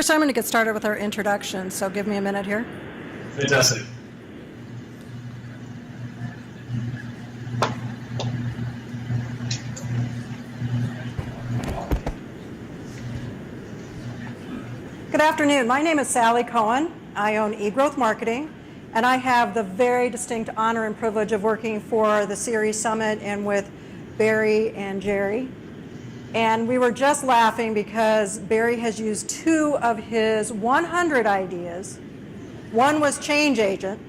Pierce, I'm going to get started with our introduction, so give me a minute here. Fantastic. Good afternoon. My name is Sally Cohen. I own eGrowth Marketing, and I have the very distinct honor and privilege of working for the CRE Summit and with Barry and Jerry. And we were just laughing because Barry has used 2 of his 100 ideas. One was change agent,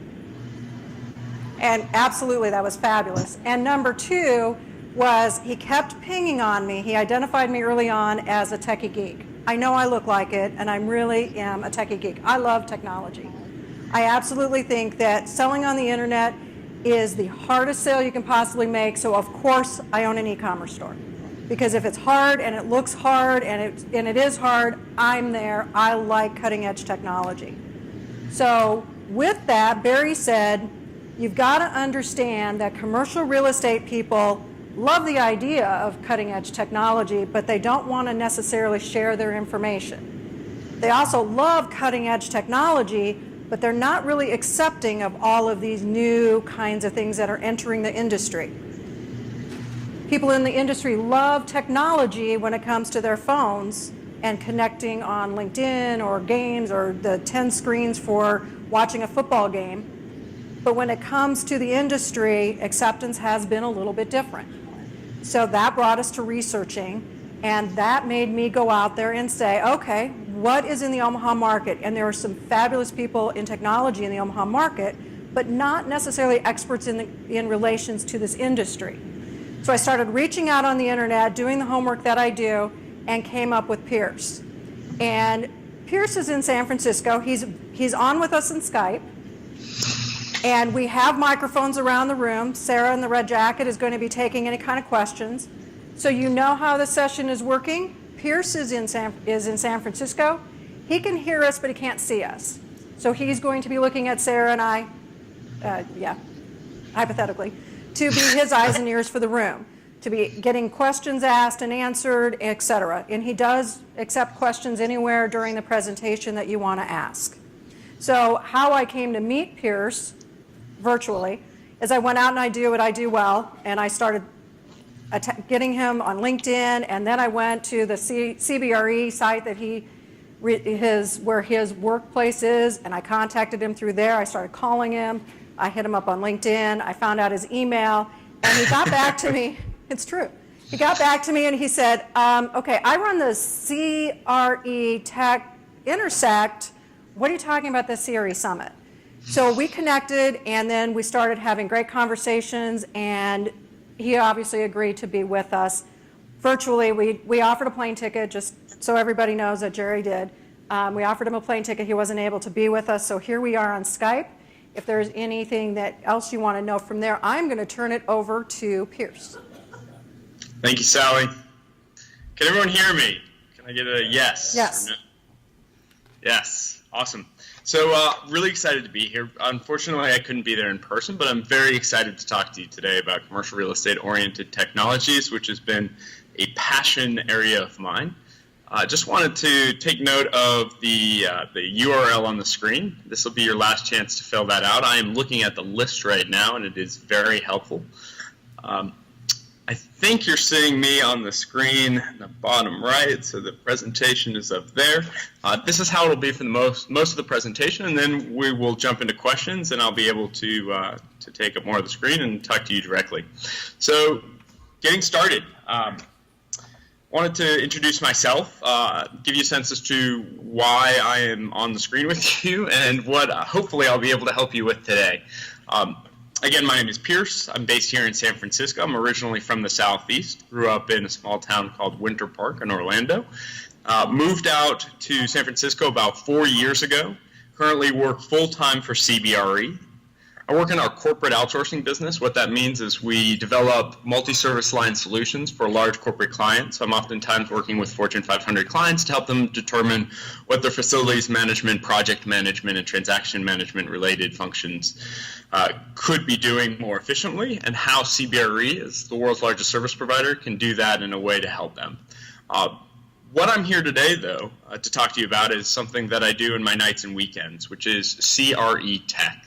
and absolutely that was fabulous. And number 2 was he kept pinging on me. He identified me early on as a techie geek. I know I look like it, and I really am a techie geek. I love technology. I absolutely think that selling on the internet is the hardest sale you can possibly make, so of course I own an e-commerce store. Because if it's hard and it looks hard and it is hard, I'm there. I like cutting edge technology. So with that, Barry said, you've got to understand that commercial real estate people love the idea of cutting edge technology, but they don't want to necessarily share their information. They also love cutting edge technology, but they're not really accepting of all of these new kinds of things that are entering the industry. People in the industry love technology when it comes to their phones and connecting on LinkedIn or games or the 10 screens for watching a football game. But when it comes to the industry, acceptance has been a little bit different. So that brought us to researching, and that made me go out there and say, okay, what is in the Omaha market? And there are some fabulous people in technology in the Omaha market, but not necessarily experts in relations to this industry. So I started reaching out on the internet, doing the homework that I do, and came up with Pierce. And Pierce is in San Francisco. He's on with us in Skype. And we have microphones around the room. Sarah in the red jacket is going to be taking any kind of questions. So you know how the session is working. Pierce is in San Francisco. He can hear us, but he can't see us. So he's going to be looking at Sarah and I, hypothetically, to be his eyes and ears for the room, to be getting questions asked and answered, etc. And he does accept questions anywhere during the presentation that you want to ask. So how I came to meet Pierce virtually is I went out and I do what I do well, and I started getting him on LinkedIn, and then I went to the CBRE site that where his workplace is, and I contacted him through there. I started calling him. I hit him up on LinkedIn. I found out his email, and he got back to me. It's true. He got back to me and he said, okay, I run the CRE Tech Intersect. What are you talking about the CRE Summit? So we connected, and then we started having great conversations, and he obviously agreed to be with us virtually. We offered a plane ticket, just so everybody knows that Jerry did. We offered him a plane ticket. He wasn't able to be with us, so here we are on Skype. If there's anything that else you want to know from there, I'm going to turn it over to Pierce. Thank you, Sally. Can everyone hear me? Can I get a yes? Yes. No? Yes. Awesome. So really excited to be here. Unfortunately, I couldn't be there in person, but I'm very excited to talk to you today about commercial real estate-oriented technologies, which has been a passion area of mine. Just wanted to take note of the URL on the screen. This will be your last chance to fill that out. I am looking at the list right now, and it is very helpful. I think you're seeing me on the screen in the bottom right, so the presentation is up there. This is how it'll be for the most of the presentation, and then we will jump into questions, and I'll be able to take up more of the screen and talk to you directly. So, getting started. Wanted to introduce myself, give you a sense as to why I am on the screen with you, and what hopefully I'll be able to help you with today. Again, my name is Pierce. I'm based here in San Francisco. I'm originally from the Southeast. Grew up in a small town called Winter Park in Orlando. Moved out to San Francisco about 4 years ago. Currently work full-time for CBRE. I work in our corporate outsourcing business. What that means is we develop multi-service line solutions for large corporate clients. I'm oftentimes working with Fortune 500 clients to help them determine what their facilities management, project management, and transaction management related functions could be doing more efficiently, and how CBRE, as the world's largest service provider, can do that in a way to help them. What I'm here today, though, to talk to you about is something that I do in my nights and weekends, which is CRE Tech.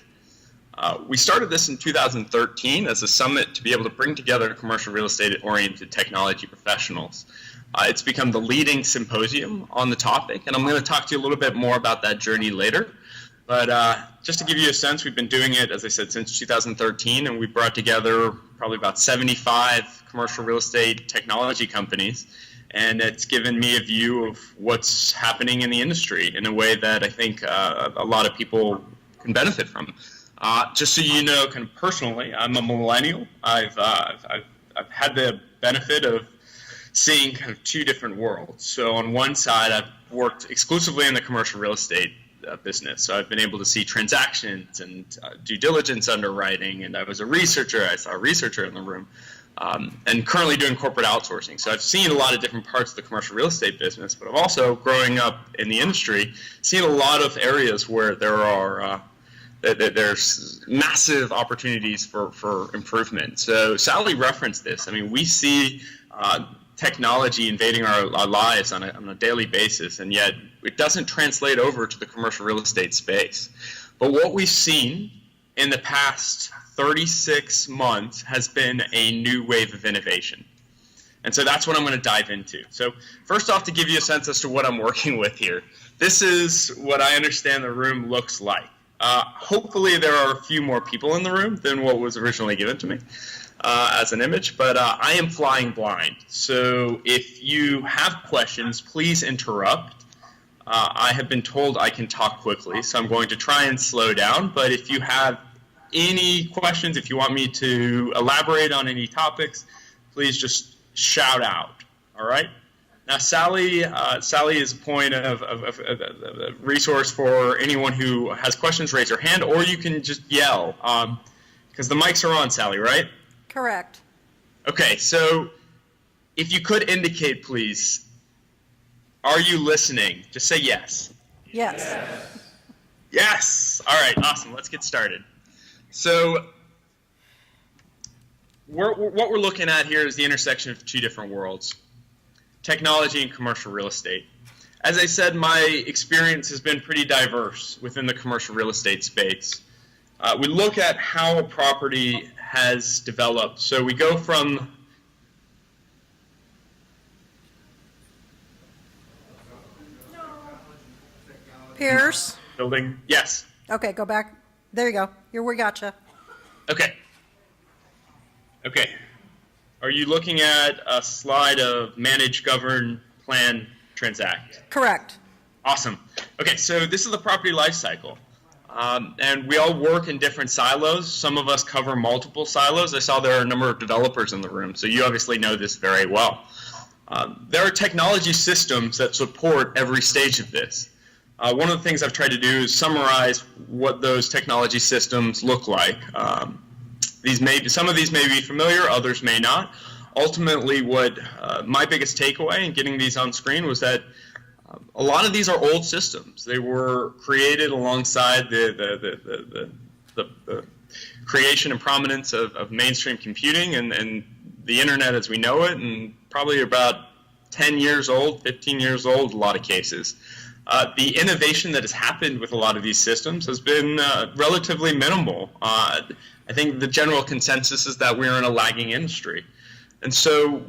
We started this in 2013 as a summit to be able to bring together commercial real estate-oriented technology professionals. It's become the leading symposium on the topic, and I'm going to talk to you a little bit more about that journey later. But just to give you a sense, we've been doing it, as I said, since 2013, and we brought together probably about 75 commercial real estate technology companies, and it's given me a view of what's happening in the industry in a way that I think a lot of people can benefit from. Just so you know, kind of personally, I'm a millennial. I've had the benefit of seeing kind of two different worlds. So on one side, I've worked exclusively in the commercial real estate business. So I've been able to see transactions and due diligence underwriting, and I was a researcher. I saw a researcher in the room, and currently doing corporate outsourcing. So I've seen a lot of different parts of the commercial real estate business, but I've also, growing up in the industry, seen a lot of areas where there are there's massive opportunities for improvement. So Sally referenced this. I mean, we see technology invading our lives on a daily basis, and yet it doesn't translate over to the commercial real estate space. But what we've seen in the past 36 months has been a new wave of innovation. And so that's what I'm going to dive into. So first off, to give you a sense as to what I'm working with here, this is what I understand the room looks like. Hopefully there are a few more people in the room than what was originally given to me as an image, but I am flying blind. So if you have questions, please interrupt. I have been told I can talk quickly, so I'm going to try and slow down, but if you have any questions, if you want me to elaborate on any topics, please just shout out, all right? Now, Sally is a point of resource for anyone who has questions. Raise your hand, or you can just yell, because the mics are on, Sally, right? Correct. Okay, so if you could indicate, please, are you listening? Just say yes. Yes. Yes. All right, awesome. Let's get started. So what we're looking at here is the intersection of two different worlds: technology and commercial real estate. As I said, my experience has been pretty diverse within the commercial real estate space. We look at how a property has developed. So we go from Pierce. building. Yes. Okay, go back. There you go. We gotcha. Okay. Okay. Are you looking at a slide of manage, govern, plan, transact? Correct. Awesome. Okay, so this is the property life cycle. And we all work in different silos. Some of us cover multiple silos. I saw there are a number of developers in the room, so you obviously know this very well. There are technology systems that support every stage of this. One of the things I've tried to do is summarize what those technology systems look like. Some of these may be familiar, others may not. Ultimately, what my biggest takeaway in getting these on screen was that a lot of these are old systems. They were created alongside the creation and prominence of mainstream computing and the internet as we know it, and probably about 10 years old, 15 years old, a lot of cases. The innovation that has happened with a lot of these systems has been relatively minimal. I think the general consensus is that we're in a lagging industry. And so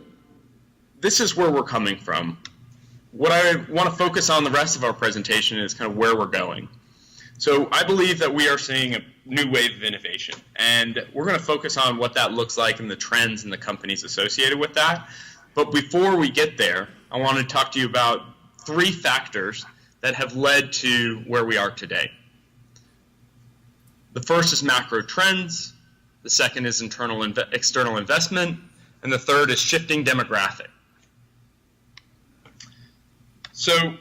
this is where we're coming from. What I want to focus on the rest of our presentation is kind of where we're going. So I believe that we are seeing a new wave of innovation, and we're going to focus on what that looks like and the trends and the companies associated with that. But before we get there, I want to talk to you about 3 factors that have led to where we are today. The first is macro trends, the The second is external investment. And the third is shifting demographic. So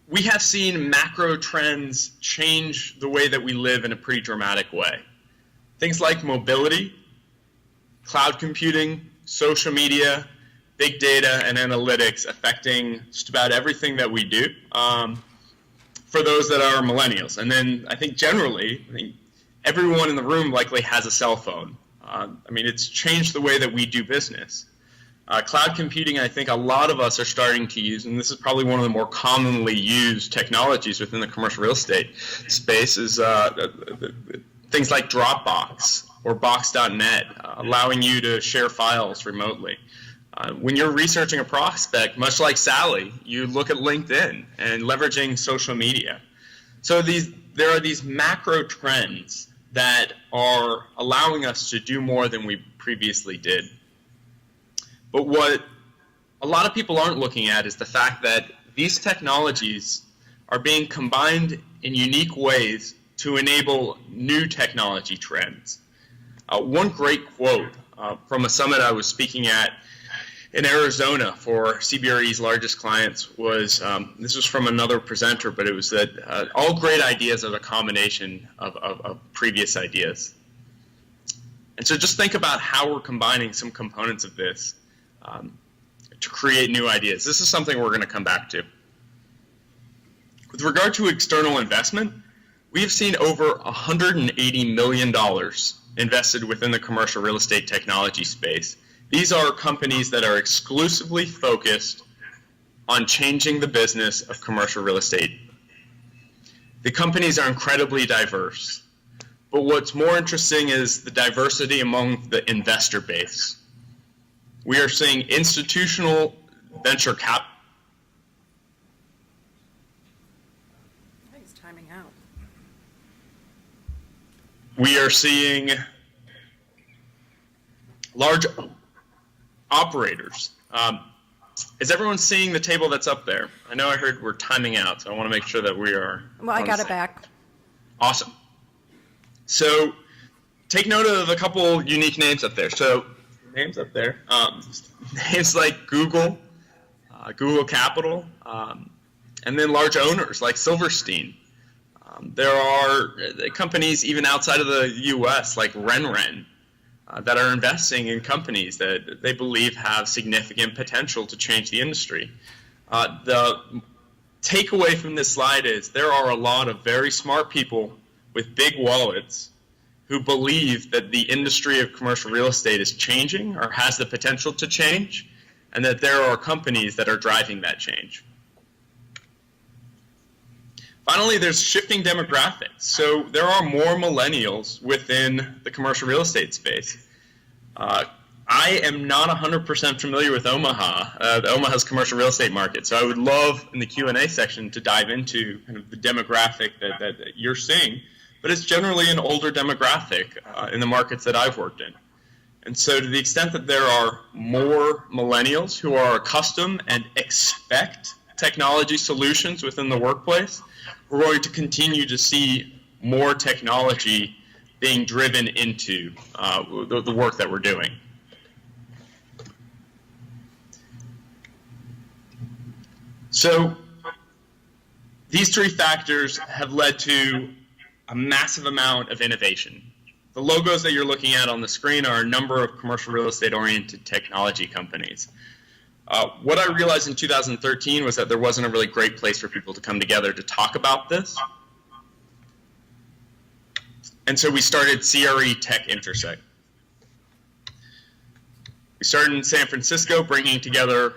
we have seen macro trends change the way that we live in a pretty dramatic way. Things like mobility, cloud computing, social media, big data, and analytics affecting just about everything that we do for those that are millennials. And then I think generally, everyone in the room likely has a cell phone. It's changed the way that we do business. Cloud computing, I think a lot of us are starting to use, and this is probably one of the more commonly used technologies within the commercial real estate space, is things like Dropbox or Box.net, allowing you to share files remotely. When you're researching a prospect, much like Sally, you look at LinkedIn and leveraging social media. So there are these macro trends that are allowing us to do more than we previously did. But what a lot of people aren't looking at is the fact that these technologies are being combined in unique ways to enable new technology trends. One great quote from a summit I was speaking at in Arizona for CBRE's largest clients was, this was from another presenter, but it was that all great ideas are the combination of previous ideas. And so just think about how we're combining some components of this to create new ideas. This is something we're going to come back to. With regard to external investment, we have seen over $180 million invested within the commercial real estate technology space. These are companies that are exclusively focused on changing the business of commercial real estate. The companies are incredibly diverse, but what's more interesting is the diversity among the investor base. We are seeing institutional venture cap. I think it's timing out. We are seeing large operators. Is everyone seeing the table that's up there? I know I heard we're timing out, so I want to make sure that we are. Well, I got it back. Awesome. So take note of a couple unique names up there. So names up there, names like Google, Google Capital, and then large owners like Silverstein. There are companies even outside of the U.S. like RenRen that are investing in companies that they believe have significant potential to change the industry. The takeaway from this slide is there are a lot of very smart people with big wallets who believe that the industry of commercial real estate is changing or has the potential to change, and that there are companies that are driving that change. Finally, there's shifting demographics. So there are more millennials within the commercial real estate space. I am not 100% familiar with Omaha's commercial real estate market. So I would love in the Q&A section to dive into kind of the demographic that you're seeing. But it's generally an older demographic in the markets that I've worked in. And so to the extent that there are more millennials who are accustomed and expect technology solutions within the workplace, we're going to continue to see more technology being driven into the work that we're doing. So these three factors have led to a massive amount of innovation. The logos that you're looking at on the screen are a number of commercial real estate-oriented technology companies. What I realized in 2013 was that there wasn't a really great place for people to come together to talk about this. And so we started CRE Tech Intersect. We started in San Francisco, bringing together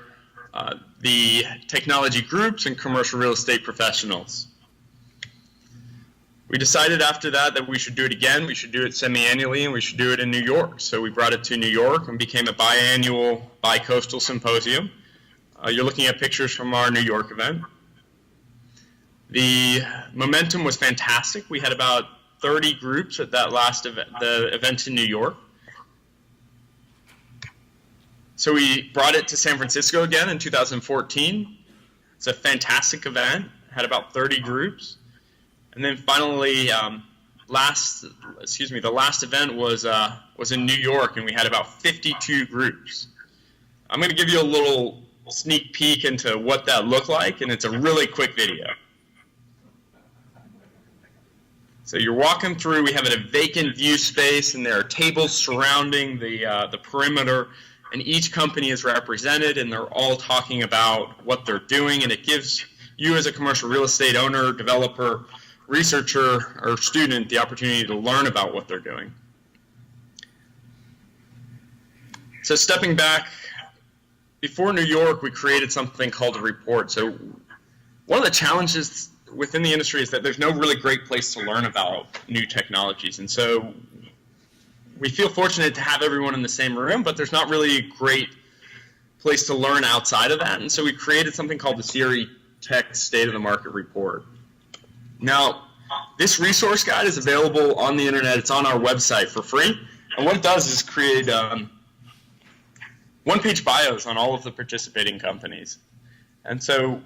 the technology groups and commercial real estate professionals. We decided after that we should do it again, we should do it semi-annually, and we should do it in New York. So we brought it to New York and became a biannual, bi-coastal symposium. You're looking at pictures from our New York event. The momentum was fantastic. We had about 30 groups at that last event, the event in New York. So we brought it to San Francisco again in 2014. It's a fantastic event, had about 30 groups. And then finally, the last event was in New York, and we had about 52 groups. I'm going to give you a little sneak peek into what that looked like, and it's a really quick video. So you're walking through, we have a vacant view space, and there are tables surrounding the perimeter, and each company is represented, and they're all talking about what they're doing, and it gives you as a commercial real estate owner, developer, researcher, or student the opportunity to learn about what they're doing. So stepping back, before New York, we created something called a report. So one of the challenges within the industry is that there's no really great place to learn about new technologies. And so we feel fortunate to have everyone in the same room, but there's not really a great place to learn outside of that. And so we created something called the CRE Tech State of the Market Report. Now, this resource guide is available on the internet. It's on our website for free. And what it does is create one-page bios on all of the participating companies. And so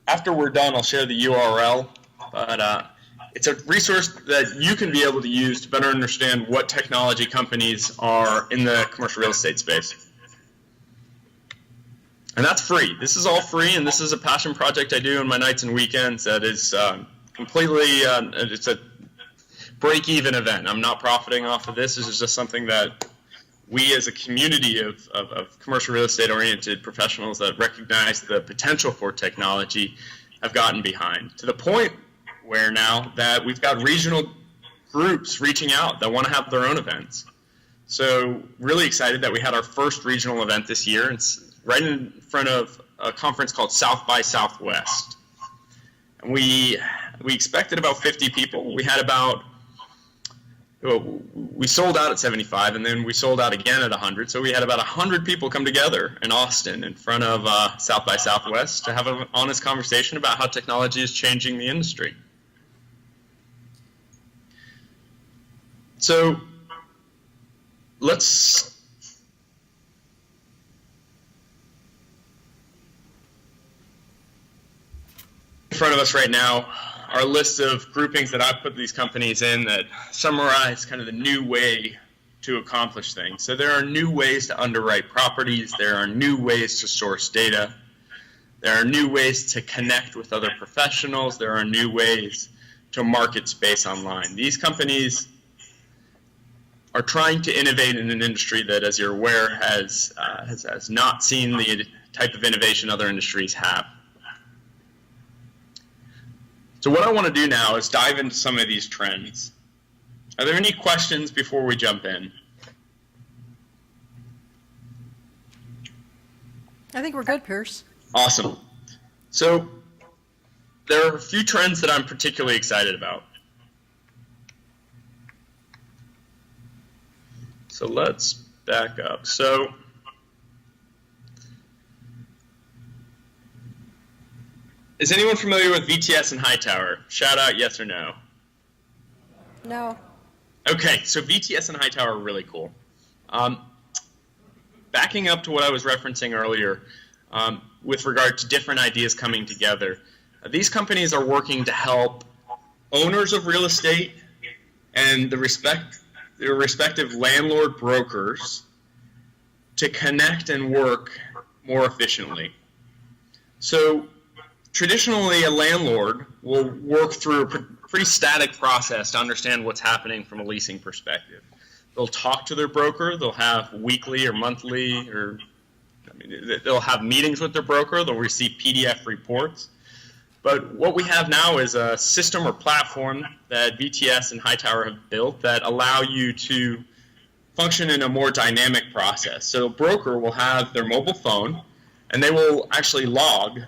after we're done, I'll share the URL, but it's a resource that you can be able to use to better understand what technology companies are in the commercial real estate space. And that's free. This is all free, and this is a passion project I do on my nights and weekends that is completely, it's a break-even event. I'm not profiting off of this. This is just something that we as a community of commercial real estate-oriented professionals that recognize the potential for technology have gotten behind, to the point where now that we've got regional groups reaching out that want to have their own events. So really excited that we had our first regional event this year. It's right in front of a conference called South by Southwest. And we expected about 50 people. We had we sold out at 75, and then we sold out again at 100. So we had about 100 people come together in Austin in front of South by Southwest to have an honest conversation about how technology is changing the industry. So let's in front of us right now are a list of groupings that I've put these companies in that summarize kind of the new way to accomplish things. So there are new ways to underwrite properties. There are new ways to source data. There are new ways to connect with other professionals. There are new ways to market space online. These companies are trying to innovate in an industry that, as you're aware, has not seen the type of innovation other industries have. So what I want to do now is dive into some of these trends. Are there any questions before we jump in? I think we're good, Pierce. Awesome. So there are a few trends that I'm particularly excited about. So let's back up. So is anyone familiar with VTS and Hightower? Shout out yes or no. No. Okay, so VTS and Hightower are really cool. Backing up to what I was referencing earlier with regard to different ideas coming together, these companies are working to help owners of real estate and their respective landlord brokers to connect and work more efficiently. So traditionally, a landlord will work through a pretty static process to understand what's happening from a leasing perspective. They'll talk to their broker. They'll have weekly or monthly, they'll have meetings with their broker. They'll receive PDF reports. But what we have now is a system or platform that VTS and Hightower have built that allow you to function in a more dynamic process. So a broker will have their mobile phone, and they will actually log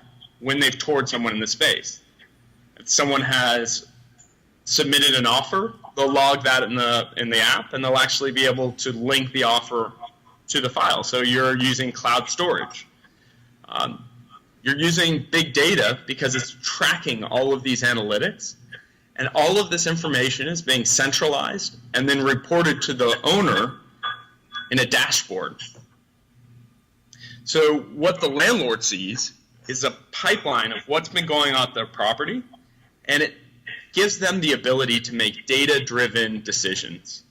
when they've toured someone in the space. If someone has submitted an offer, they'll log that in the app, and they'll actually be able to link the offer to the file. So you're using cloud storage. You're using big data because it's tracking all of these analytics, and all of this information is being centralized and then reported to the owner in a dashboard. So what the landlord sees is a pipeline of what's been going on at their property, and it gives them the ability to make data-driven decisions.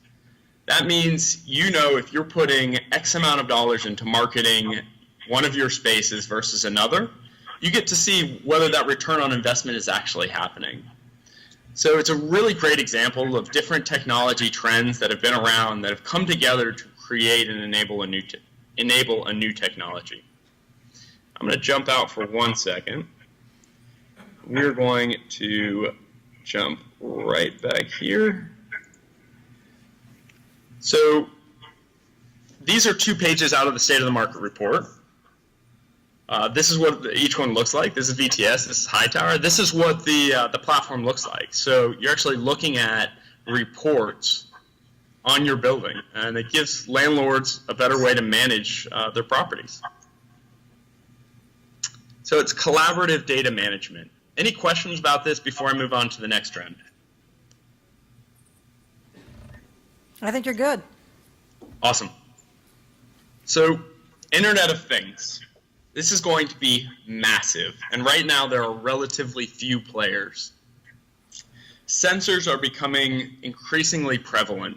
That means you know if you're putting X amount of dollars into marketing one of your spaces versus another, you get to see whether that return on investment is actually happening. So it's a really great example of different technology trends that have been around that have come together to create and enable a new technology. I'm going to jump out for 1 second. We're going to jump right back here. So these are 2 pages out of the State of the Market report. This is what each one looks like. This is VTS, this is Hightower. This is what the platform looks like. So you're actually looking at reports on your building, and it gives landlords a better way to manage their properties. So it's collaborative data management. Any questions about this before I move on to the next trend? I think you're good. Awesome. So Internet of Things. This is going to be massive, and right now there are relatively few players. Sensors are becoming increasingly prevalent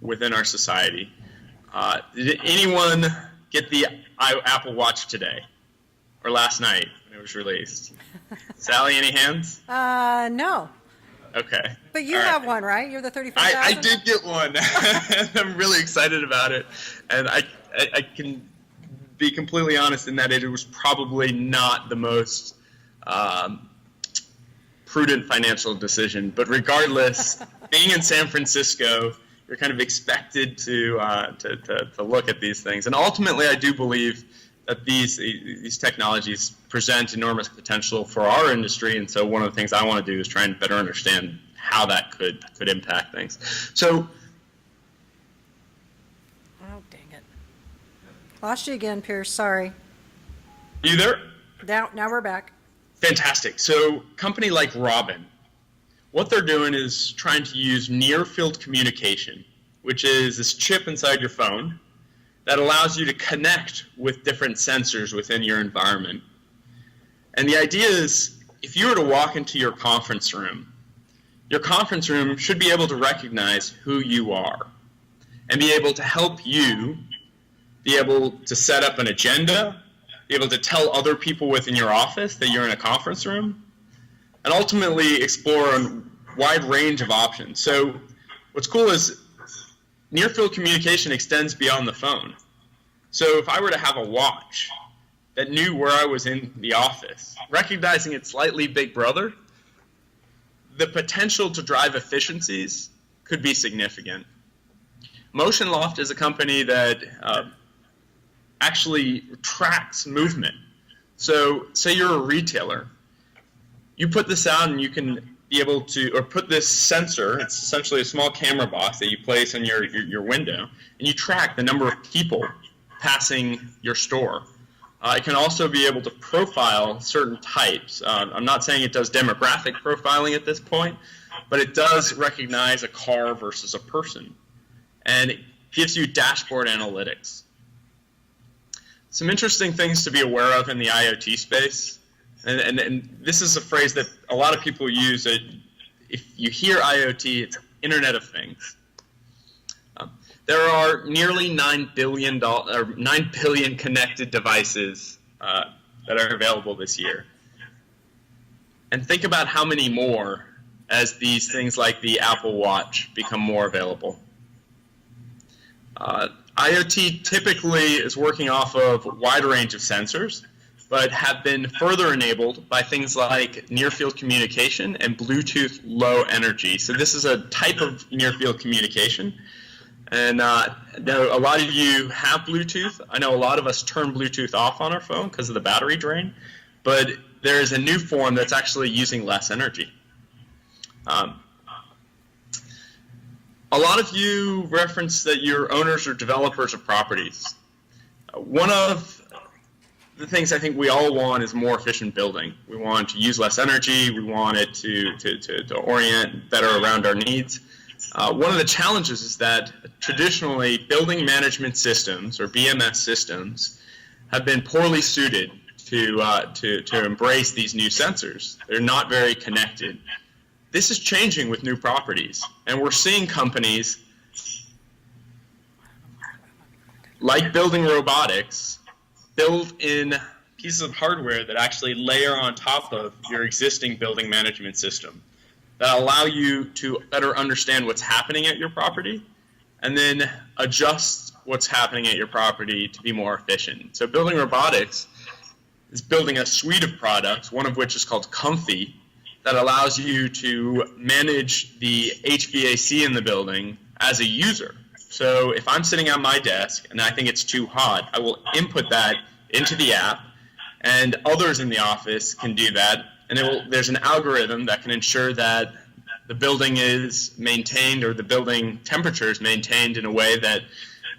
within our society. Did anyone get the Apple Watch today or last night when it was released? Sally, any hands? No. Okay. But you have one, right? You're the 35,000? I did get one. I'm really excited about it, and I can be completely honest in that it was probably not the most prudent financial decision. But regardless, being in San Francisco, you're kind of expected to look at these things. And ultimately, I do believe that these technologies present enormous potential for our industry. And so one of the things I want to do is try and better understand how that could impact things. So. Oh, dang it. Lost you again, Pierce. Sorry. You there? Now we're back. Fantastic. So company like Robin, what they're doing is trying to use near-field communication, which is this chip inside your phone that allows you to connect with different sensors within your environment. And the idea is, if you were to walk into your conference room should be able to recognize who you are and be able to help you be able to set up an agenda, be able to tell other people within your office that you're in a conference room, and ultimately explore a wide range of options. So what's cool is near-field communication extends beyond the phone. So if I were to have a watch that knew where I was in the office, recognizing its slightly big brother, the potential to drive efficiencies could be significant. MotionLoft is a company that actually tracks movement. So say you're a retailer, you put this out and you can be able to, or put this sensor, it's essentially a small camera box that you place on your window, and you track the number of people passing your store. It can also be able to profile certain types. I'm not saying it does demographic profiling at this point, but it does recognize a car versus a person. And it gives you dashboard analytics. Some interesting things to be aware of in the IoT space, and this is a phrase that a lot of people use. If you hear IoT, it's Internet of Things. There are nearly 9 billion connected devices that are available this year. And think about how many more as these things like the Apple Watch become more available. IoT typically is working off of a wide range of sensors, but have been further enabled by things like near-field communication and Bluetooth Low Energy. So this is a type of near-field communication. And a lot of you have Bluetooth. I know a lot of us turn Bluetooth off on our phone because of the battery drain, but there is a new form that's actually using less energy. A lot of you reference that you're owners or developers of properties. One of the things I think we all want is more efficient building. We want to use less energy. We want it to orient better around our needs. One of the challenges is that traditionally building management systems, or BMS systems, have been poorly suited to embrace these new sensors. They're not very connected. This is changing with new properties, and we're seeing companies like building robotics build in pieces of hardware that actually layer on top of your existing building management system that allow you to better understand what's happening at your property and then adjust what's happening at your property to be more efficient. So building robotics is building a suite of products, one of which is called Comfy, that allows you to manage the HVAC in the building as a user. So if I'm sitting at my desk and I think it's too hot, I will input that into the app, and others in the office can do that. And there's an algorithm that can ensure that the building is maintained, or the building temperature is maintained in a way that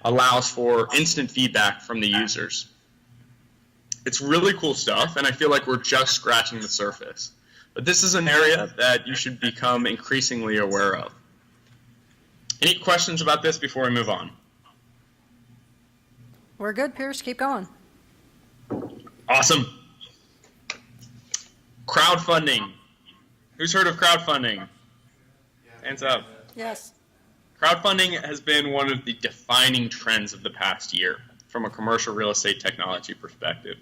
allows for instant feedback from the users. It's really cool stuff, and I feel like we're just scratching the surface. But this is an area that you should become increasingly aware of. Any questions about this before we move on? We're good, Pierce. Keep going. Awesome. Crowdfunding. Who's heard of crowdfunding? Hands up. Yes. Crowdfunding has been one of the defining trends of the past year from a commercial real estate technology perspective.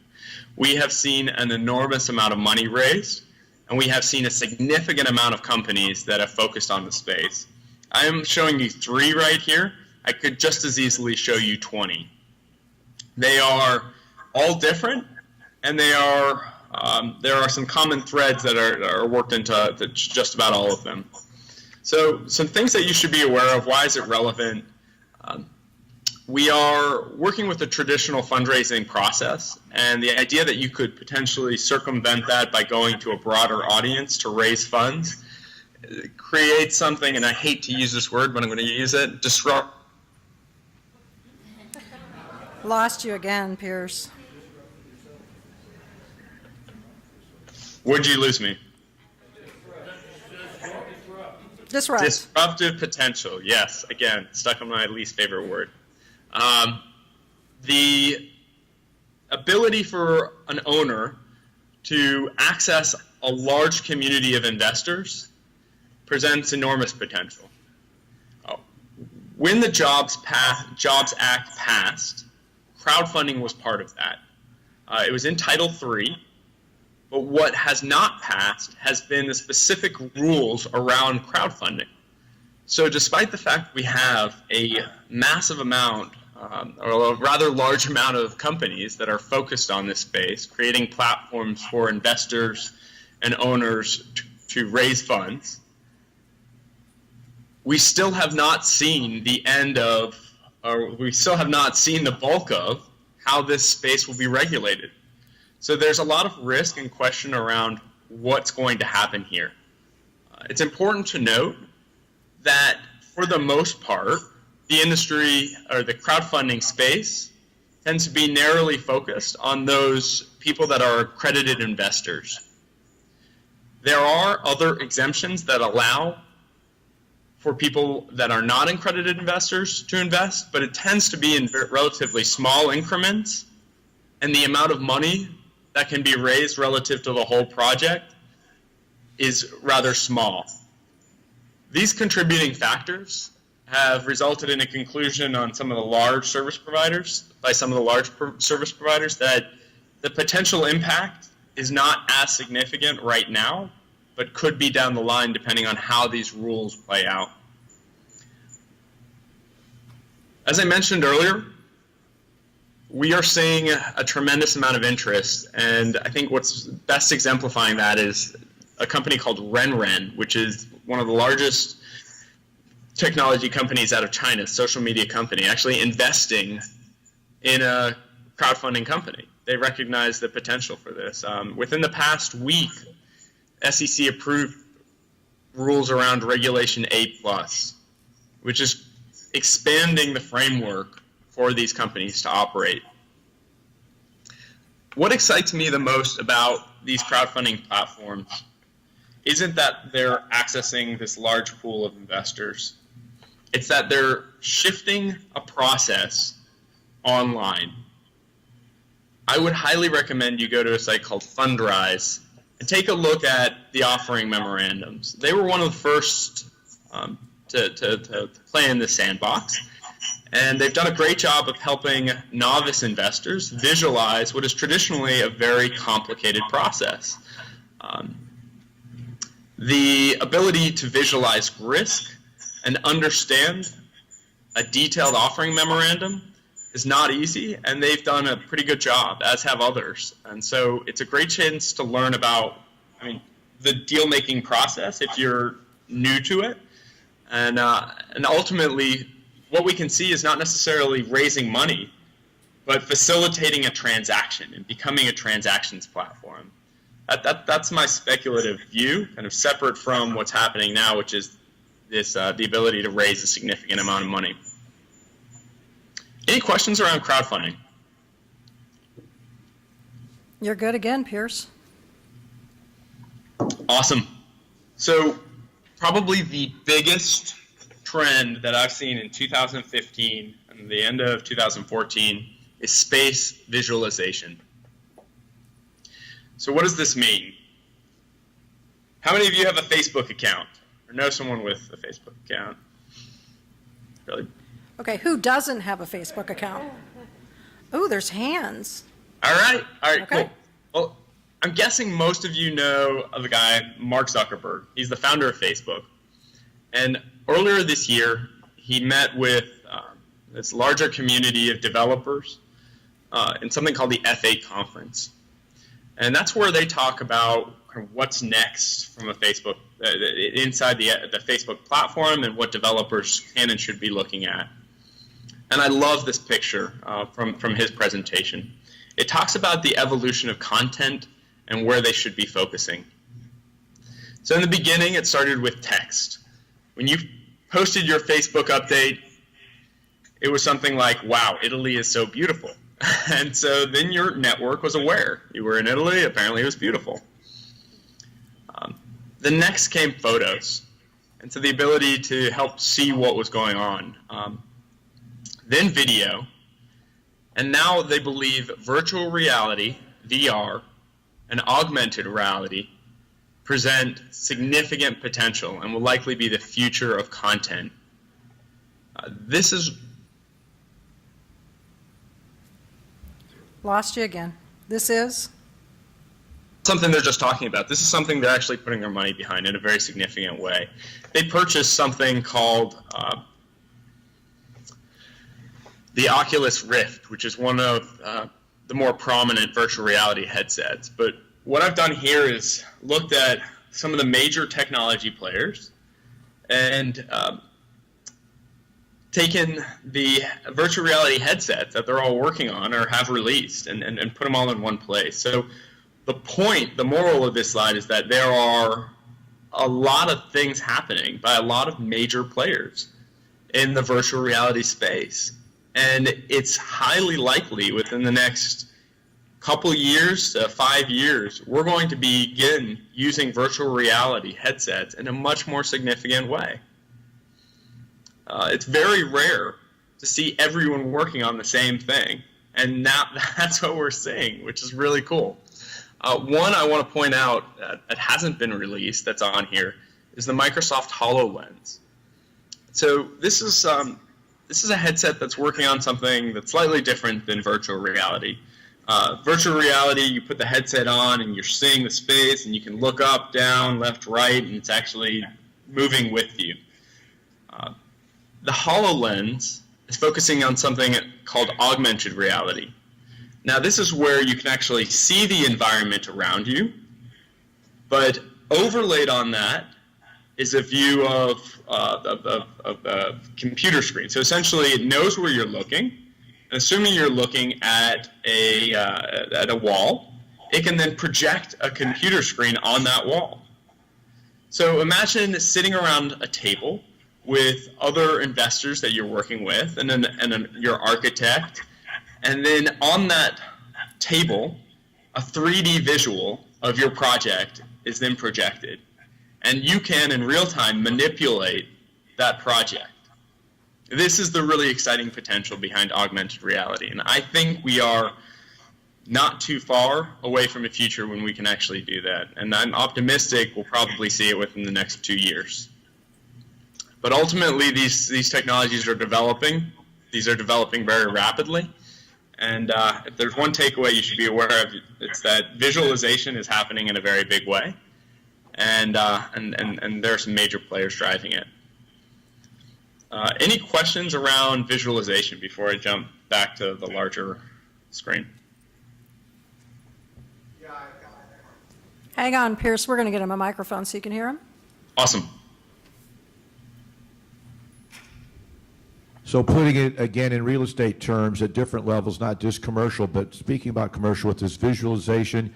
We have seen an enormous amount of money raised, and we have seen a significant amount of companies that have focused on the space. I am showing you 3 right here. I could just as easily show you 20. They are all different, and there are some common threads that are worked into just about all of them. So some things that you should be aware of. Why is it relevant? We are working with the traditional fundraising process, and the idea that you could potentially circumvent that by going to a broader audience to raise funds creates something, and I hate to use this word, but I'm going to use it, disrupt. Lost you again, Pierce. Would you lose me? Disrupt. Disruptive potential, yes. Again, stuck on my least favorite word. The ability for an owner to access a large community of investors presents enormous potential. When the Jobs Act passed, crowdfunding was part of that. It was in Title III, but what has not passed has been the specific rules around crowdfunding. So despite the fact we have a massive amount, or a rather large amount of companies that are focused on this space, creating platforms for investors and owners to raise funds, we still have not seen the end of, or we still have not seen the bulk of how this space will be regulated. So there's a lot of risk and question around what's going to happen here. It's important to note that for the most part, the industry or the crowdfunding space tends to be narrowly focused on those people that are accredited investors. There are other exemptions that allow for people that are not accredited investors to invest, but it tends to be in relatively small increments, and the amount of money that can be raised relative to the whole project is rather small. These contributing factors have resulted in a conclusion on some of the large service providers, that the potential impact is not as significant right now, but could be down the line depending on how these rules play out. As I mentioned earlier, we are seeing a tremendous amount of interest, and I think what's best exemplifying that is a company called RenRen, which is one of the largest technology companies out of China, social media company, actually investing in a crowdfunding company. They recognize the potential for this. Within the past week, SEC approved rules around Regulation A+, which is expanding the framework for these companies to operate. What excites me the most about these crowdfunding platforms isn't that they're accessing this large pool of investors. It's that they're shifting a process online. I would highly recommend you go to a site called Fundrise and take a look at the offering memorandums. They were one of the first to play in the sandbox, and they've done a great job of helping novice investors visualize what is traditionally a very complicated process. The ability to visualize risk and understand a detailed offering memorandum is not easy, and they've done a pretty good job, as have others. And so it's a great chance to learn about, the deal-making process if you're new to it. And ultimately, what we can see is not necessarily raising money, but facilitating a transaction and becoming a transactions platform. That's my speculative view, kind of separate from what's happening now, which is this the ability to raise a significant amount of money. Any questions around crowdfunding? You're good again, Pierce. Awesome. So probably the biggest trend that I've seen in 2015 and the end of 2014 is space visualization. So what does this mean? How many of you have a Facebook account or know someone with a Facebook account? Really? Okay, who doesn't have a Facebook account? Oh, there's hands. All right, Okay. cool. Well, I'm guessing most of you know of a guy, Mark Zuckerberg. He's the founder of Facebook. And earlier this year, he met with this larger community of developers in something called the F8 conference. And that's where they talk about what's next from a Facebook, inside the Facebook platform, and what developers can and should be looking at. And I love this picture from his presentation. It talks about the evolution of content and where they should be focusing. So in the beginning, it started with text. When you posted your Facebook update, it was something like, wow, Italy is so beautiful. And so then your network was aware. You were in Italy, apparently it was beautiful. The next came photos, and so the ability to help see what was going on. Then video, and now they believe virtual reality, VR, and augmented reality present significant potential and will likely be the future of content. This is... Lost you again. This is? Something they're just talking about. This is something they're actually putting their money behind in a very significant way. They purchased something called the Oculus Rift, which is one of the more prominent virtual reality headsets. But what I've done here is looked at some of the major technology players and taken the virtual reality headsets that they're all working on or have released and put them all in one place. So the moral of this slide is that there are a lot of things happening by a lot of major players in the virtual reality space. And it's highly likely within the next couple years to 5 years, we're going to begin using virtual reality headsets in a much more significant way. It's very rare to see everyone working on the same thing. And now that's what we're seeing, which is really cool. One I want to point out that hasn't been released that's on here is the Microsoft HoloLens. So this is a headset that's working on something that's slightly different than virtual reality. Virtual reality, you put the headset on and you're seeing the space and you can look up, down, left, right, and it's actually moving with you. The HoloLens is focusing on something called augmented reality. Now, this is where you can actually see the environment around you, but overlaid on that is a view of a computer screen. So essentially, it knows where you're looking. And assuming you're looking at a wall, it can then project a computer screen on that wall. So imagine sitting around a table with other investors that you're working with, and your architect, and then on that table, a 3D visual of your project is then projected. And you can, in real time, manipulate that project. This is the really exciting potential behind augmented reality. And I think we are not too far away from a future when we can actually do that. And I'm optimistic we'll probably see it within the next 2 years. But ultimately, these technologies are developing. These are developing very rapidly. And if there's one takeaway you should be aware of, it's that visualization is happening in a very big way. And there are some major players driving it. Any questions around visualization before I jump back to the larger screen? Hang on, Pierce. We're going to get him a microphone so you can hear him. Awesome. So putting it, again, in real estate terms at different levels, not just commercial, but speaking about commercial with this visualization,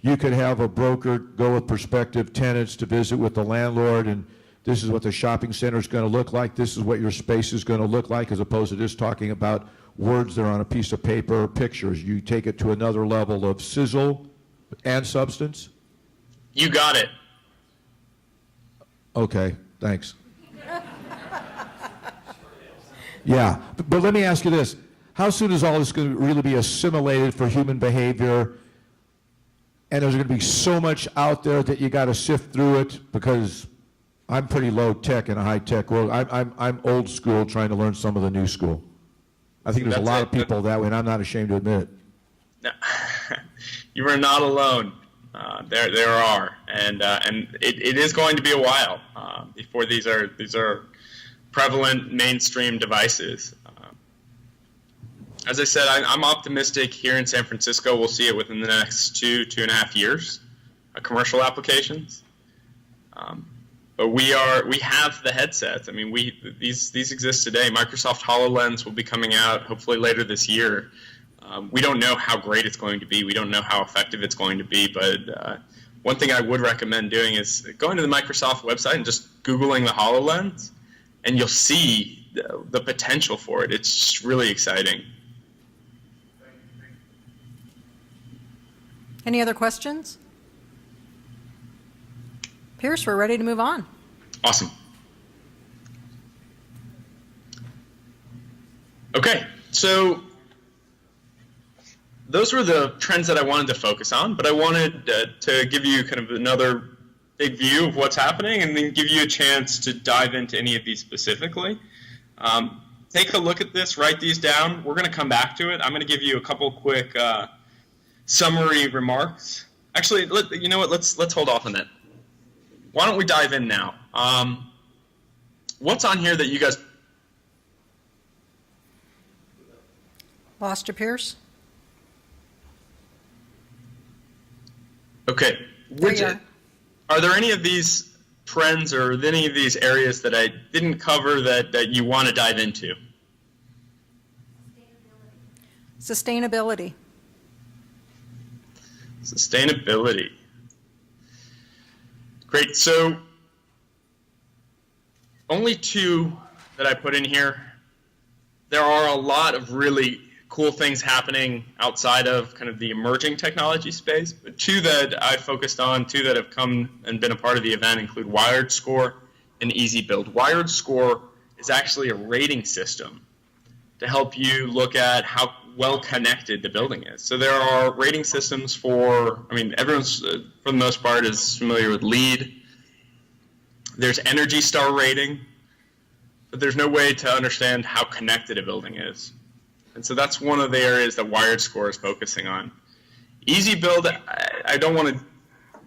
you could have a broker go with prospective tenants to visit with the landlord, and this is what the shopping center is going to look like, this is what your space is going to look like, as opposed to just talking about words that are on a piece of paper or pictures. You take it to another level of sizzle and substance? You got it. Okay, thanks. Yeah, but let me ask you this. How soon is all this going to really be assimilated for human behavior? And there's going to be so much out there that you got to sift through it, because I'm pretty low tech in a high tech world. I'm old school trying to learn some of the new school. I think there's a lot of people that way, and I'm not ashamed to admit it. No, you are not alone. There are, and it is going to be a while before these are prevalent mainstream devices. As I said, I'm optimistic here in San Francisco we'll see it within the next 2.5 years, commercial applications. But we have the headsets. I mean, these exist today. Microsoft HoloLens will be coming out hopefully later this year. We don't know how great it's going to be. We don't know how effective it's going to be. But one thing I would recommend doing is going to the Microsoft website and just Googling the HoloLens, and you'll see the potential for it. It's just really exciting. Any other questions? Pierce, we're ready to move on. Awesome. Okay, so those were the trends that I wanted to focus on, but I wanted to give you kind of another big view of what's happening and then give you a chance to dive into any of these specifically. Take a look at this, write these down. We're going to come back to it. I'm going to give you a couple quick summary remarks. Actually, you know what? Let's hold off on that. Why don't we dive in now? What's on here that you guys Lost you, Pierce? Okay. Are there any of these trends or any of these areas that I didn't cover that you want to dive into? Sustainability. Sustainability. Great. So only two that I put in here. There are a lot of really cool things happening outside of kind of the emerging technology space, but two that I focused on, two that have come and been a part of the event, include Wired Score and Easy Build. Wired Score is actually a rating system to help you look at how well connected the building is. So there are rating systems for, I mean, everyone's, for the most part, is familiar with LEED. There's Energy Star rating, but there's no way to understand how connected a building is. And so that's one of the areas that Wired Score is focusing on. Easy Build, I don't want to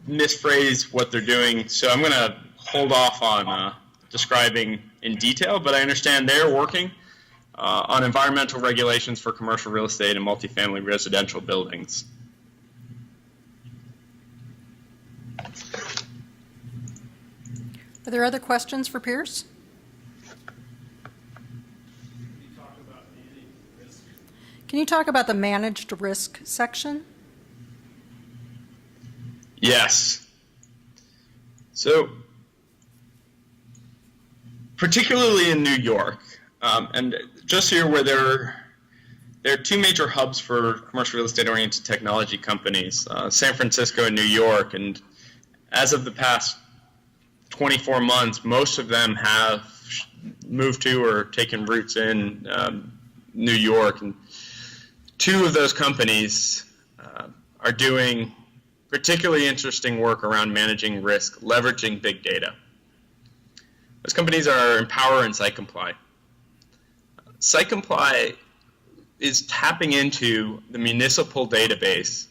misphrase what they're doing, so I'm going to hold off on describing in detail, but I understand they're working on environmental regulations for commercial real estate and multifamily residential buildings. Are there other questions for Pierce? Can you talk about the managed risk section? Yes. So, particularly in New York, and just here where there are two major hubs for commercial real estate-oriented technology companies, San Francisco and New York, and as of the past 24 months, most of them have moved to or taken roots in New York. And two of those companies are doing particularly interesting work around managing risk, leveraging big data. Those companies are Empower and SiteComply. SiteComply is tapping into the municipal database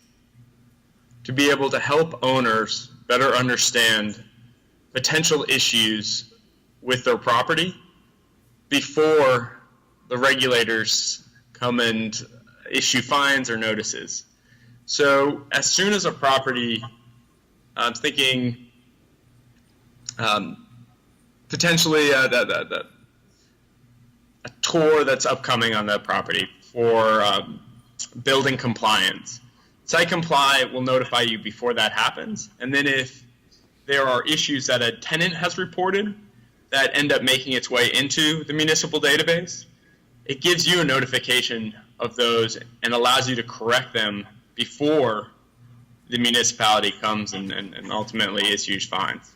to be able to help owners better understand potential issues with their property before the regulators come and issue fines or notices. So as soon as a property, I'm thinking potentially a tour that's upcoming on that property for building compliance. SiteComply will notify you before that happens, and then if there are issues that a tenant has reported that end up making its way into the municipal database, it gives you a notification of those and allows you to correct them before the municipality comes and ultimately issues fines.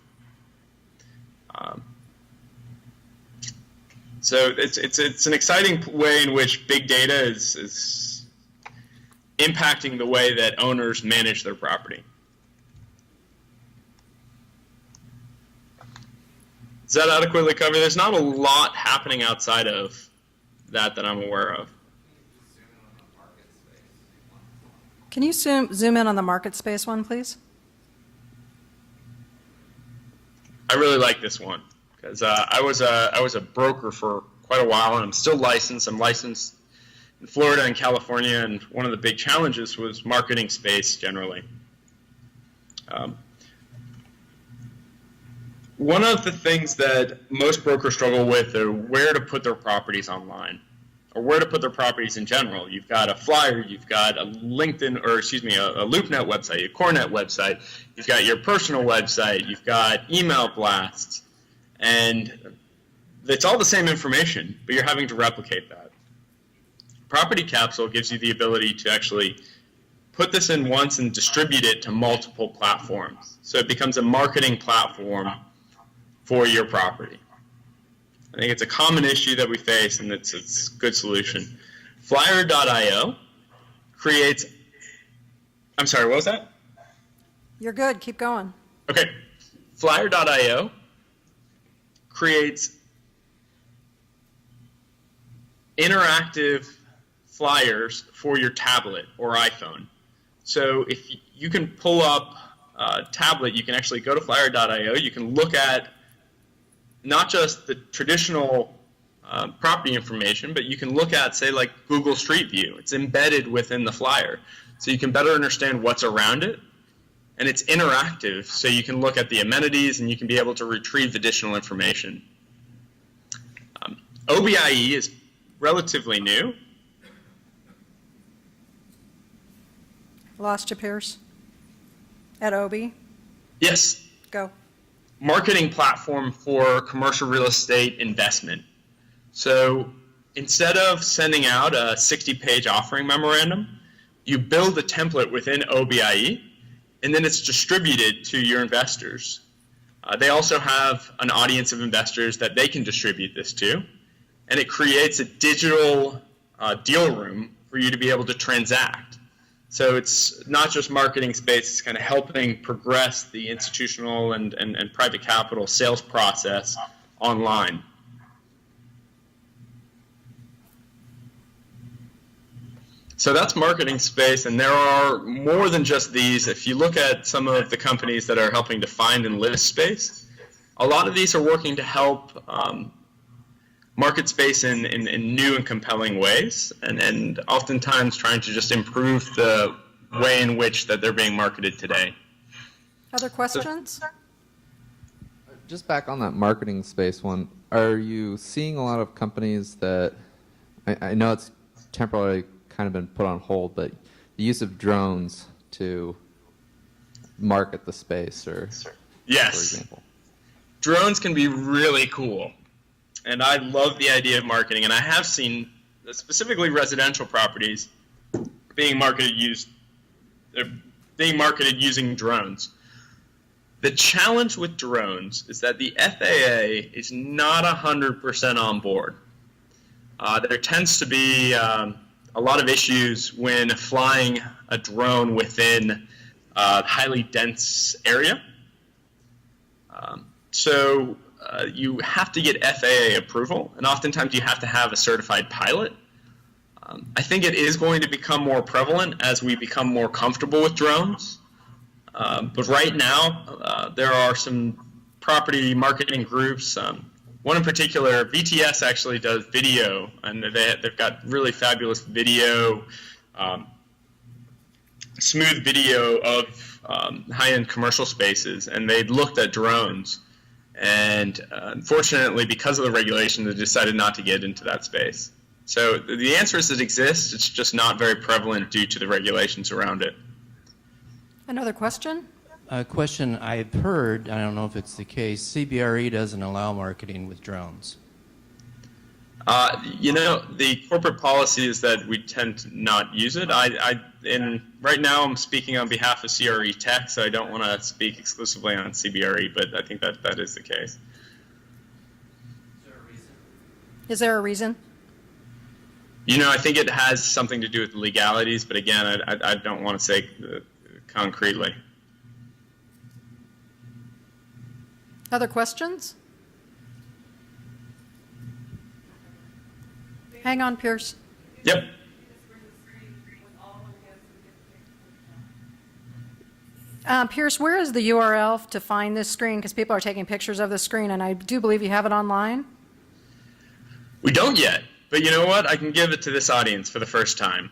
So it's an exciting way in which big data is impacting the way that owners manage their property. Does that adequately cover? There's not a lot happening outside of that I'm aware of. Can you zoom in on the market space one, please? I really like this one because I was a broker for quite a while, and I'm still licensed. I'm licensed in Florida and California, and one of the big challenges was marketing space generally. One of the things that most brokers struggle with are where to put their properties online, or where to put their properties in general. You've got a flyer, you've got a LinkedIn, or excuse me, a LoopNet website, a CoreNet website, you've got your personal website, you've got email blasts, and it's all the same information, but you're having to replicate that. Property Capsule gives you the ability to actually put this in once and distribute it to multiple platforms. So it becomes a marketing platform for your property. I think it's a common issue that we face, and it's a good solution. Flyer.io creates, I'm sorry, what was that? You're good. Keep going. Okay. Flyer.io creates interactive flyers for your tablet or iPhone. So if you can pull up a tablet, you can actually go to Flyer.io. You can look at not just the traditional property information, but you can look at, say, like Google Street View. It's embedded within the flyer. So you can better understand what's around it. And it's interactive, so you can look at the amenities and you can be able to retrieve additional information. OBIE is relatively new. Lost you, Pierce. At Obi. Yes. Go. Marketing platform for commercial real estate investment. So instead of sending out a 60-page offering memorandum, you build a template within OBIE, and then it's distributed to your investors. They also have an audience of investors that they can distribute this to, and it creates a digital deal room for you to be able to transact. So it's not just marketing space, it's kind of helping progress the institutional and private capital sales process online. So that's marketing space, and there are more than just these. If you look at some of the companies that are helping to find and list space, a lot of these are working to help market space in new and compelling ways, and oftentimes trying to just improve the way in which that they're being marketed today. Other questions? Just back on that marketing space one, are you seeing a lot of companies that, I know it's temporarily kind of been put on hold, but the use of drones to market the space, or yes, for example? Drones can be really cool. And I love the idea of marketing, and I have seen specifically residential properties being marketed using drones. The challenge with drones is that the FAA is not 100% on board. There tends to be a a lot of issues when flying a drone within a highly dense area. So you have to get FAA approval, and oftentimes you have to have a certified pilot. I think it is going to become more prevalent as we become more comfortable with drones. But right now, there are some property marketing groups. One in particular, VTS actually does video, and they've got really fabulous video, smooth video of high-end commercial spaces, and they looked at drones. And unfortunately, because of the regulation, they decided not to get into that space. So the answer is it exists. It's just not very prevalent due to the regulations around it. Another question? A question I've heard, I don't know if it's the case, CBRE doesn't allow marketing with drones. The corporate policy is that we tend to not use it. Right now I'm speaking on behalf of CRE Tech, so I don't want to speak exclusively on CBRE, but I think that is the case. Is there a reason? I think it has something to do with the legalities, but again, I don't want to say concretely. Other questions? Hang on, Pierce. Yep. Pierce, where is the URL to find this screen? Because people are taking pictures of the screen, and I do believe you have it online. We don't yet, but you know what? I can give it to this audience for the first time.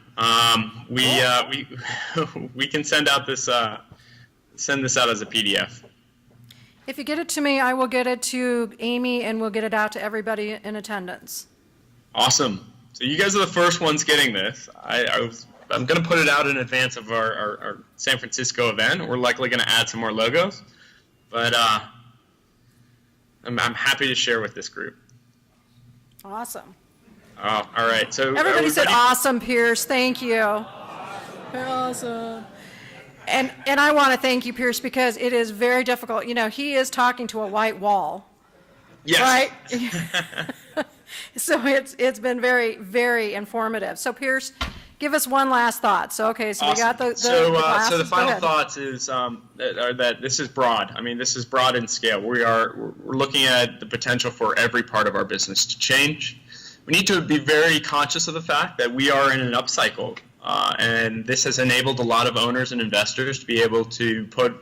We can send out this out as a PDF. If you get it to me, I will get it to Amy, and we'll get it out to everybody in attendance. Awesome. So you guys are the first ones getting this. I'm going to put it out in advance of our San Francisco event. We're likely going to add some more logos, but I'm happy to share with this group. Awesome. All right. So everybody said awesome, Pierce. Thank you. Awesome. And I want to thank you, Pierce, because it is very difficult. He is talking to a white wall. Yes. Right? So it's been very, very informative. So Pierce, give us one last thought. So we got the glasses. So the final thoughts is that this is broad. I mean, this is broad in scale. We're looking at the potential for every part of our business to change. We need to be very conscious of the fact that we are in an upcycle, and this has enabled a lot of owners and investors to be able to put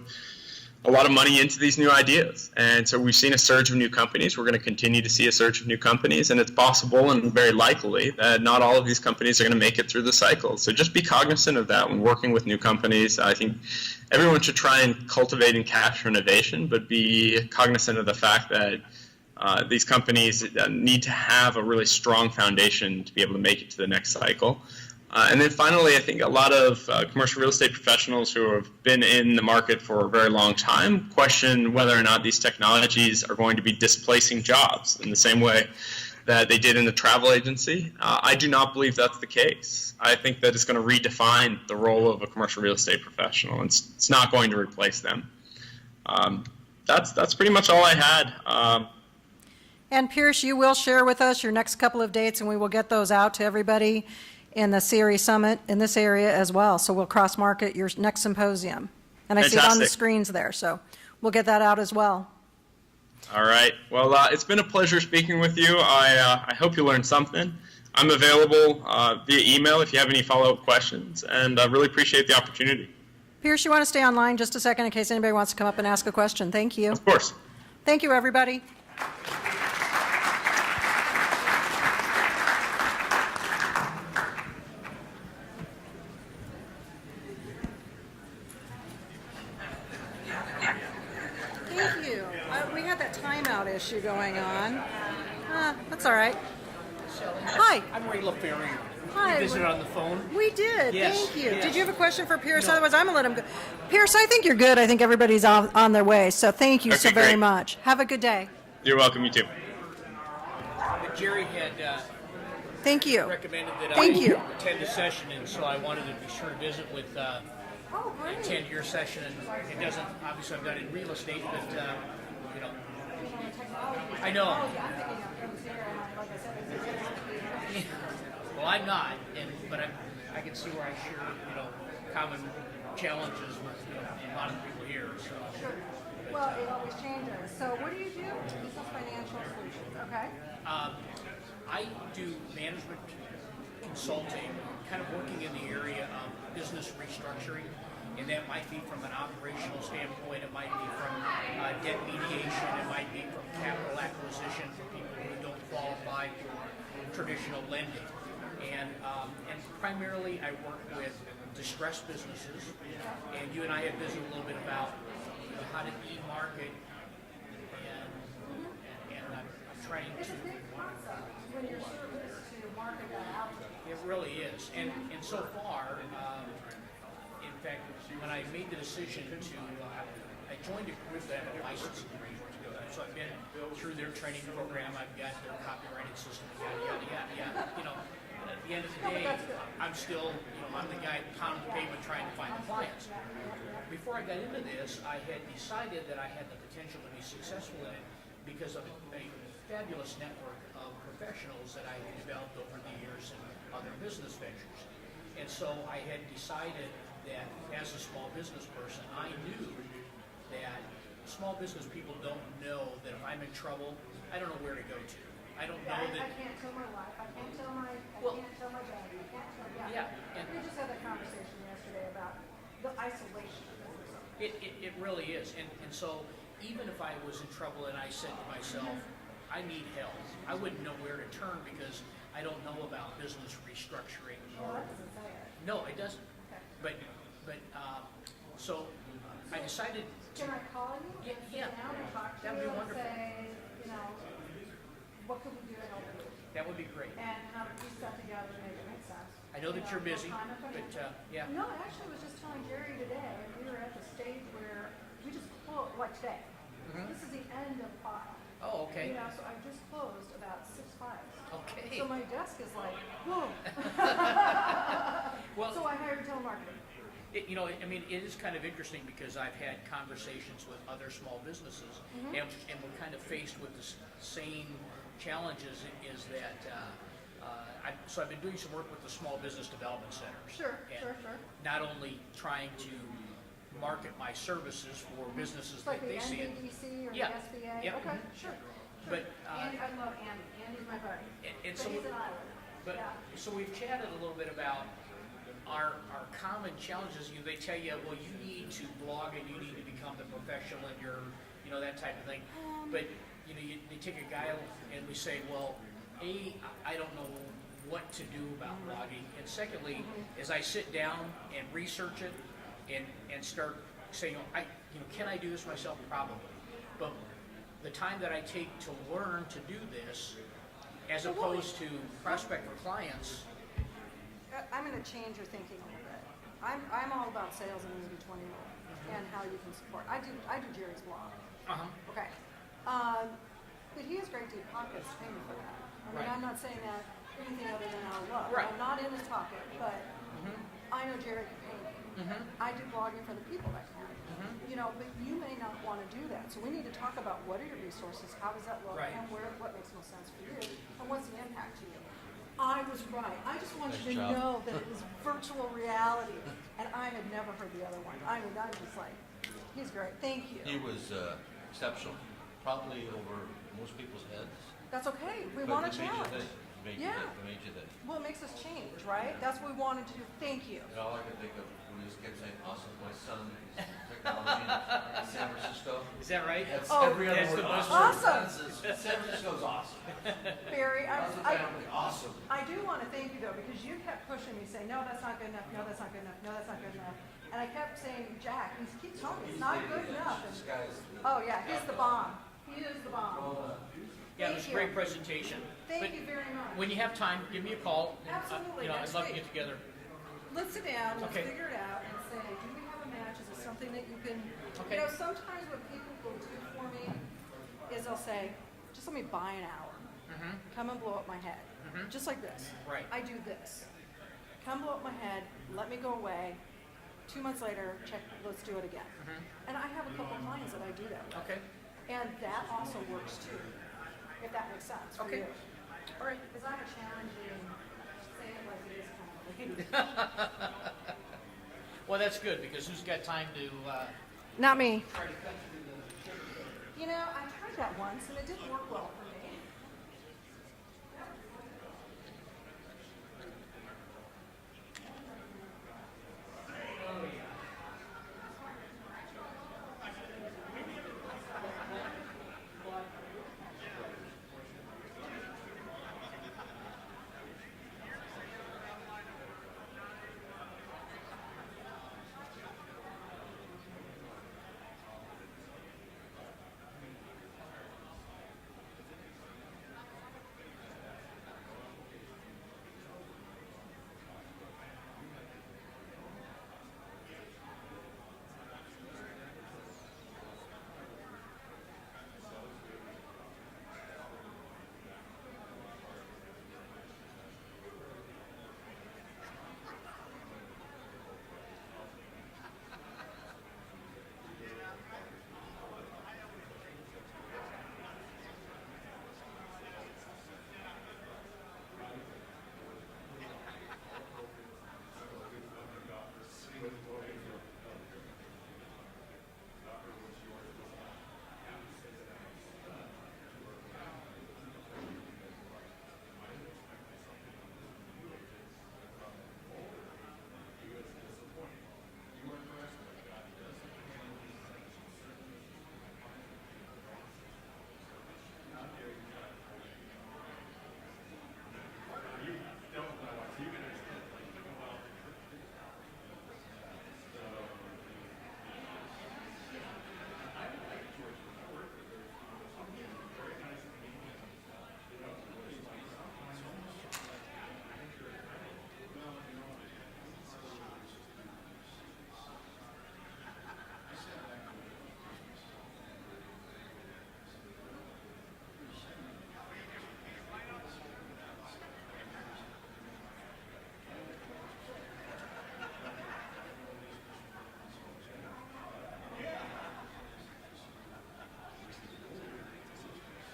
a lot of money into these new ideas. And so we've seen a surge of new companies. We're going to continue to see a surge of new companies, and it's possible and very likely that not all of these companies are going to make it through the cycle. So just be cognizant of that when working with new companies. I think everyone should try and cultivate and capture innovation, but be cognizant of the fact that these companies need to have a really strong foundation to be able to make it to the next cycle. And then finally, I think a lot of commercial real estate professionals who have been in the market for a very long time question whether or not these technologies are going to be displacing jobs in the same way that they did in the travel agency. I do not believe that's the case. I think that it's going to redefine the role of a commercial real estate professional, and it's not going to replace them. That's pretty much all I had. And Pierce, you will share with us your next couple of dates, and we will get those out to everybody in the CRE Summit in this area as well. So we'll cross-market your next symposium. And I see it on the screens there, so we'll get that out as well. All right. Well, it's been a pleasure speaking with you. I hope you learned something. I'm available via email if you have any follow-up questions, and I really appreciate the opportunity. Pierce, you want to stay online just a second in case anybody wants to come up and ask a question? Thank you. Of course. Thank you, everybody. Thank you. We had that timeout issue going on. That's all right. Hi. I'm Ray LaFerrier. Hi. We visited on the phone. We did. Yes, Thank you. yes. Did you have a question for Pierce? No. Otherwise, I'm going to let him go. Pierce, I think you're good. I think everybody's on their way. So thank you so Okay, very great. much. Have a good day. You're welcome. You too. But Jerry had Thank you. recommended that Thank I you. attend a session, and so I wanted to be sure to visit with attend your session. And it doesn't, obviously, I'm not in real estate, but I know. Well, I'm not, but I can see where I share, common challenges with a lot of the people here. So. Sure. Well, it always changes. So what do you do? Business Financial Solutions, okay? I do management consulting, kind of working in the area of business restructuring, and that might be from an operational standpoint, it might be from debt mediation, it might be from capital acquisition for people who don't qualify for traditional lending. And primarily I work with distressed businesses, and you and I have visited a little bit about how to e-market, and I'm trying It's to. a big concept when you're service to market that out there. It really is, and so far, in fact, when I made the decision to, I joined a group that had a licensing agreement. So I've been through their training program. I've got their copyrighted system, yada yada yada. At the end of the day, I'm still, I'm the guy pounding the pavement trying to find the clients. Before I got into this, I had decided that I had the potential to be successful in it because of a fabulous network of professionals that I had developed over the years in other business ventures. And so I had decided that as a small business person, I knew that small business people don't know that if I'm in trouble, I don't know where to go to. I don't know that. I can't tell my wife. I can't tell my. Well, I can't tell my dad. I can't tell. Yeah, and we just had that conversation yesterday about the isolation. it really is. And so even if I was in trouble and I said to myself, I need help, I wouldn't know where to turn because I don't know about business restructuring. Well, that doesn't say it. No, it doesn't. Okay. But so I decided. Can I call you? Yeah, Sit down and talk to that'd be you and wonderful. say, what could we do to help you? That would be great. And how to piece that together to make it make sense. I know that you're busy, time and but financial. yeah. No, I actually was just telling Jerry today, we were at the stage where we just closed, like today. This is the end of file. Oh, okay. So I just closed about 6 files. Okay. So my desk is like, whoa. Well, So I hired telemarketing. it is kind of interesting because I've had conversations with other small businesses, and we're kind of faced with the same challenges. Is that so I've been doing some work with the Small Business Development Centers. Sure. Not only trying to market my services for businesses It's like that the they see it. NBDC or Yeah. the SBA. Yep. Okay, sure. But, Andy, I love Andy. Andy's my buddy. And But so, he's an island. but Yeah. so we've chatted a little bit about our common challenges. They tell you, well, you need to blog and you need to become the professional in your, that type of thing. But they take a guy and we say, well, I don't know what to do about blogging, and secondly, as I sit down and research it and start saying, can I do this myself? Probably, but the time that I take to learn to do this, as opposed to prospect for clients. I'm going to change your thinking a little bit. I'm all about sales and 80-20 rule and how you can support. I do Jerry's blog. Okay. But he has great deep pockets to pay me for that. I mean, Right. I'm not saying that anything other than out of love. Right. I'm not in his pocket, but I know Jerry can pay me. I do blogging for the people that can. But you may not want to do that. So we need to talk about what are your resources, how does that look, Right. and what makes most sense for you, and what's the impact to you. I was right. I just wanted you to Nice job. know that it was virtual reality, and I had never heard the other one. I mean, I'm just like, he's great. Thank you. He was exceptional, probably over most people's heads. That's okay. We But want a it made you challenge. think. It made you Yeah. think. It made you think. Well, it makes us change, right? That's what we wanted to do. Thank you. And all I could think of when this kid saying, awesome, my son is technology in San Francisco. Is that right? That's Oh, every other that's word. the most Awesome. San Francisco's awesome. Barry, How's the family? Awesome. I do want to thank you, though, because you kept pushing me, saying, no, that's not good enough. No, that's not good enough. No, that's not good enough. And I kept saying, Jack, he keeps telling me it's not good enough. This guy's. Oh, yeah, he's the bomb. He is the bomb. Yeah, it was a great presentation. Thank But you very much. when you have time, give me a call. And, Absolutely, I'd next love to week. get together. Let's sit down, let's Okay. figure it out, and say, do we have a match? Is it something that you can, Okay. sometimes what people will do for me is they'll say, just let me buy an hour. Come and blow up my head. Just like this. Right. I do this. Come blow up my head, let me go away. 2 months later, check, let's do it again. And I have a couple clients that I do that with. Okay. And that also works too, if that makes sense for Okay. you. All right. Because I'm a challenging Well, that's good, because who's got time to Not me. try to cut through the... You know, I tried that once and it didn't work well for me.